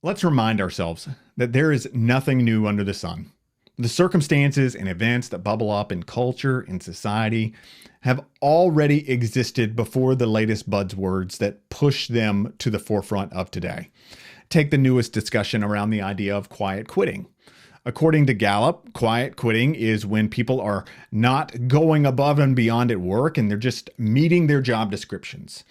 Let's remind ourselves that there is nothing new under the sun. The circumstances and events that bubble up in culture and society have already existed before the latest buzzwords that push them to the forefront of today. Take the newest discussion around the idea of quiet quitting. According to Gallup, quiet quitting is when people are not going above and beyond at work and they're just meeting their job descriptions.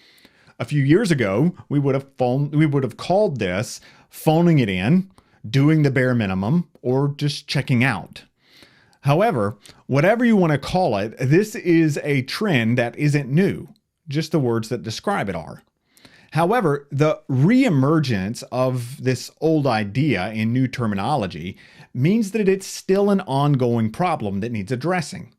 A few years ago, we would have called this phoning it in, doing the bare minimum, or just checking out. However, whatever you want to call it, this is a trend that isn't new. Just the words that describe it are. However, the reemergence of this old idea in new terminology means that it's still an ongoing problem that needs addressing.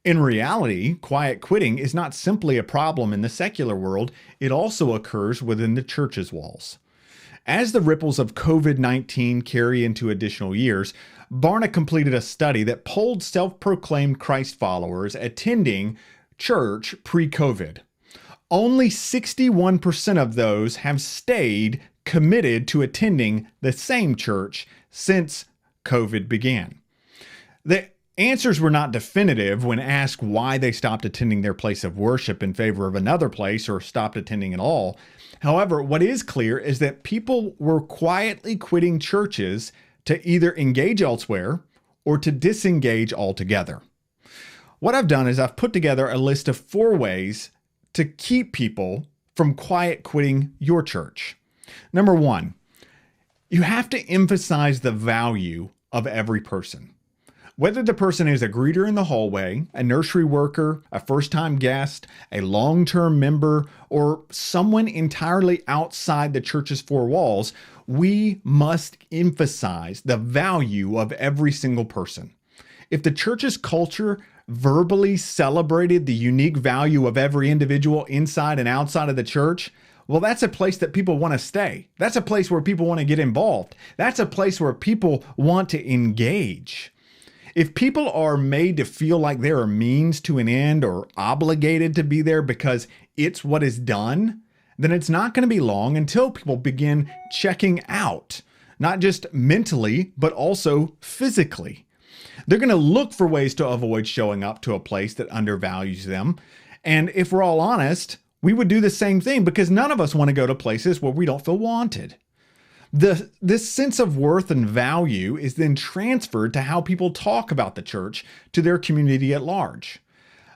In reality, quiet quitting is not simply a problem in the secular world, it also occurs within the church's walls. As the ripples of COVID-19 carry into additional years, Barna completed a study that polled self-proclaimed Christ followers attending church pre-COVID. Only 61% of those have stayed committed to attending the same church since COVID began. The answers were not definitive when asked why they stopped attending their place of worship in favor of another place or stopped attending at all. However, what is clear is that people were quietly quitting churches to either engage elsewhere or to disengage altogether. What I've done is I've put together a list of 4 ways to keep people from quiet quitting your church. Number 1, you have to emphasize the value of every person. Whether the person is a greeter in the hallway, a nursery worker, a first-time guest, a long-term member, or someone entirely outside the church's 4 walls, we must emphasize the value of every single person. If the church's culture verbally celebrated the unique value of every individual inside and outside of the church, well, that's a place that people want to stay. That's a place where people want to get involved. That's a place where people want to engage. If people are made to feel like they're a means to an end or obligated to be there because it's what is done, then it's not going to be long until people begin checking out, not just mentally, but also physically. They're going to look for ways to avoid showing up to a place that undervalues them. And if we're all honest, we would do the same thing because none of us want to go to places where we don't feel wanted. This sense of worth and value is then transferred to how people talk about the church to their community at large.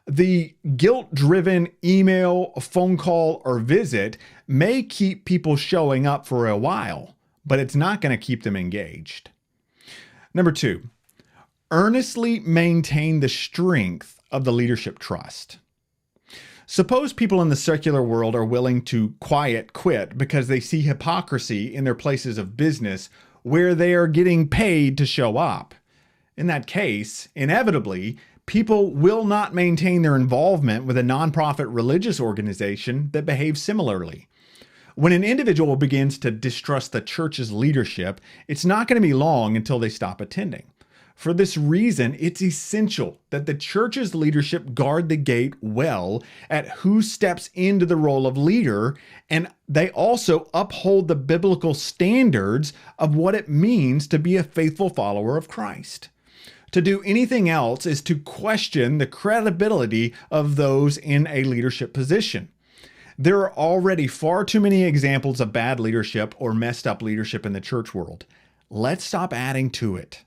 The guilt-driven email, phone call, or visit may keep people showing up for a while, but it's not going to keep them engaged. Number 2, earnestly maintain the strength of the leadership trust. Suppose people in the secular world are willing to quiet quit because they see hypocrisy in their places of business where they are getting paid to show up. In that case, inevitably, people will not maintain their involvement with a nonprofit religious organization that behaves similarly. When an individual begins to distrust the church's leadership, it's not going to be long until they stop attending. For this reason, it's essential that the church's leadership guard the gate well at who steps into the role of leader, and they also uphold the biblical standards of what it means to be a faithful follower of Christ. To do anything else is to question the credibility of those in a leadership position. There are already far too many examples of bad leadership or messed up leadership in the church world. Let's stop adding to it.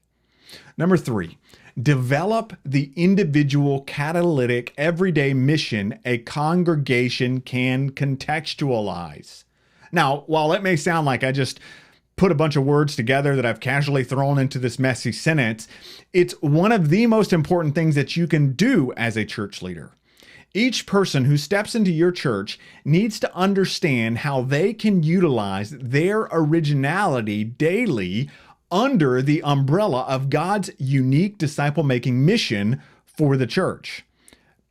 Number 3, develop the individual catalytic everyday mission a congregation can contextualize. Now, while it may sound like I just put a bunch of words together that I've casually thrown into this messy sentence, it's one of the most important things that you can do as a church leader. Each person who steps into your church needs to understand how they can utilize their originality daily under the umbrella of God's unique disciple-making mission for the church.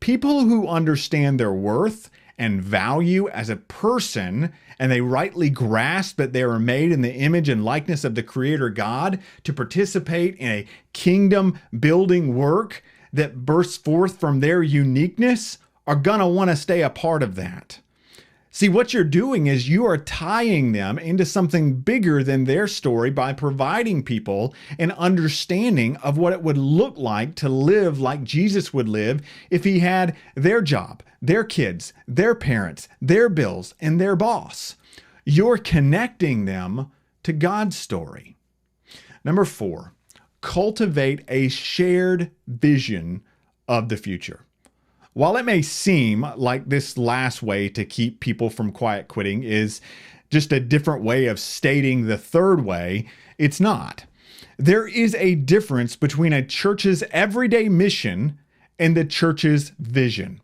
People who understand their worth and value as a person, and they rightly grasp that they are made in the image and likeness of the Creator God to participate in a kingdom-building work that bursts forth from their uniqueness, are going to want to stay a part of that. See, what you're doing is you are tying them into something bigger than their story by providing people an understanding of what it would look like to live like Jesus would live if he had their job, their kids, their parents, their bills, and their boss. You're connecting them to God's story. Number 4, cultivate a shared vision of the future. While it may seem like this last way to keep people from quiet quitting is just a different way of stating the third way, it's not. There is a difference between a church's everyday mission and the church's vision.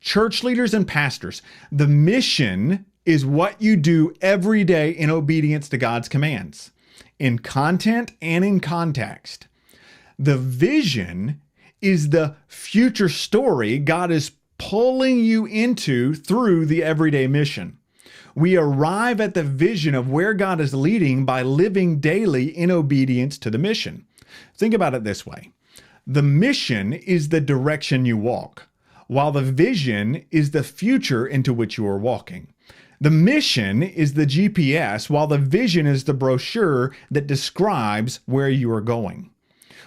Church leaders and pastors, the mission is what you do every day in obedience to God's commands, in content and in context. The vision is the future story God is pulling you into through the everyday mission. We arrive at the vision of where God is leading by living daily in obedience to the mission. Think about it this way. The mission is the direction you walk, while the vision is the future into which you are walking. The mission is the GPS, while the vision is the brochure that describes where you are going.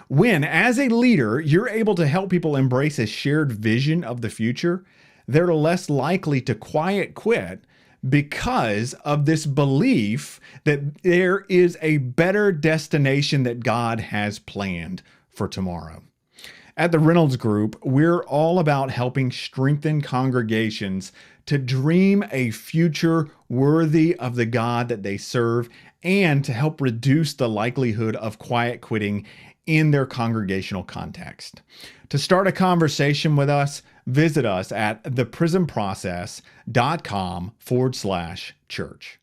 When, as a leader, you're able to help people embrace a shared vision of the future, they're less likely to quiet quit because of this belief that there is a better destination that God has planned for tomorrow. At the Reynolds Group, we're all about helping strengthen congregations to dream a future worthy of the God that they serve and to help reduce the likelihood of quiet quitting in their congregational context. To start a conversation with us, visit us at theprismprocess.com/church.